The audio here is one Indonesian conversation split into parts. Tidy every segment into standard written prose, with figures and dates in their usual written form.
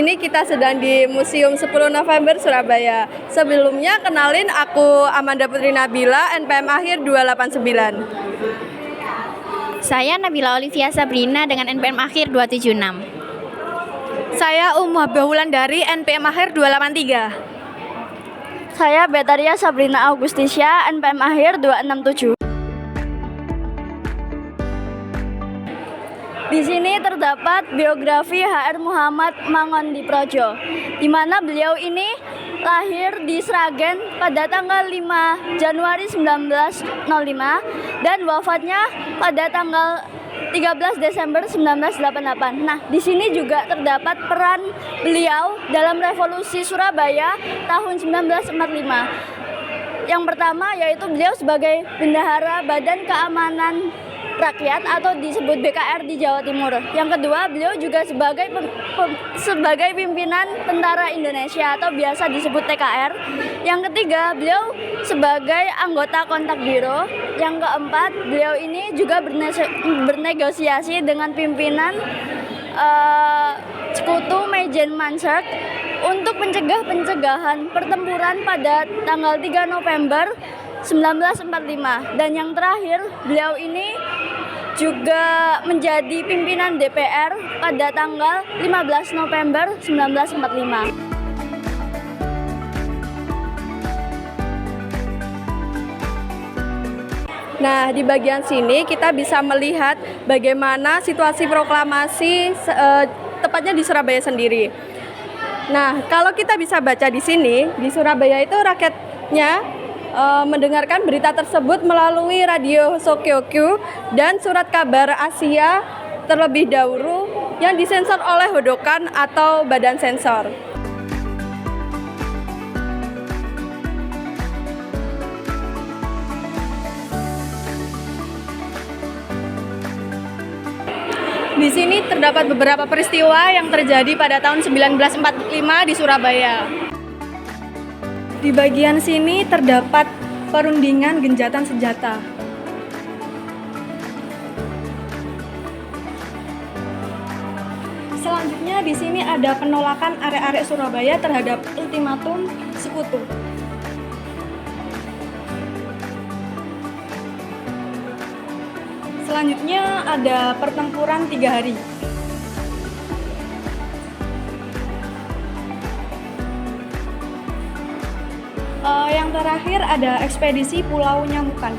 sini kita sedang di Museum 10 November Surabaya. Sebelumnya kenalin, aku Amanda Putri Nabila, NPM akhir 289. Saya Nabila Olivia Sabrina dengan NPM akhir 276. Saya Habibah Wulandari, NPM akhir 283. Saya Betaria Sabrina Augustisya, NPM akhir 267. Di sini terdapat biografi H.R. Muhammad Mangondiprojo, di mana beliau ini lahir di Sragen pada tanggal 5 Januari 1905 dan wafatnya pada tanggal 13 Desember 1988. Nah, di sini juga terdapat peran beliau dalam Revolusi Surabaya tahun 1945. Yang pertama yaitu beliau sebagai bendahara Badan Keamanan Rakyat atau disebut BKR di Jawa Timur. Yang kedua, beliau juga sebagai pimpinan Tentara Indonesia atau biasa disebut TKR. Yang ketiga, beliau sebagai anggota kontak biro. Yang keempat, beliau ini juga bernegosiasi dengan pimpinan Sekutu Mejen Mansert untuk pencegahan pertempuran pada tanggal 3 November 1945. Dan yang terakhir, beliau ini juga menjadi pimpinan DPR pada tanggal 15 November 1945. Nah, di bagian sini kita bisa melihat bagaimana situasi proklamasi tepatnya di Surabaya sendiri. Nah, kalau kita bisa baca di sini, di Surabaya itu rakyatnya mendengarkan berita tersebut melalui radio Sokyokyu dan surat kabar Asia terlebih dahulu yang disensor oleh Hodokan atau Badan Sensor. Di sini terdapat beberapa peristiwa yang terjadi pada tahun 1945 di Surabaya. Di bagian sini terdapat perundingan gencatan senjata. Selanjutnya di sini ada penolakan arek-arek Surabaya terhadap ultimatum Sekutu. Selanjutnya ada pertempuran 3 hari. Yang terakhir ada ekspedisi Pulau Nyamukan.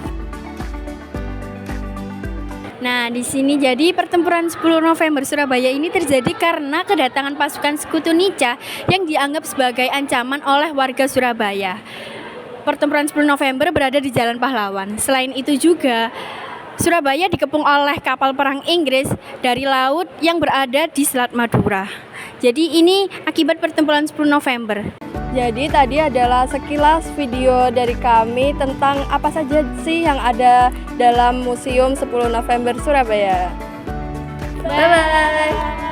Nah, di sini jadi pertempuran 10 November Surabaya ini terjadi karena kedatangan pasukan Sekutu Nica yang dianggap sebagai ancaman oleh warga Surabaya. Pertempuran 10 November berada di Jalan Pahlawan. Selain itu juga Surabaya dikepung oleh kapal perang Inggris dari laut yang berada di Selat Madura. Jadi ini akibat pertempuran 10 November. Jadi tadi adalah sekilas video dari kami tentang apa saja sih yang ada dalam Museum 10 November Surabaya. Bye-bye.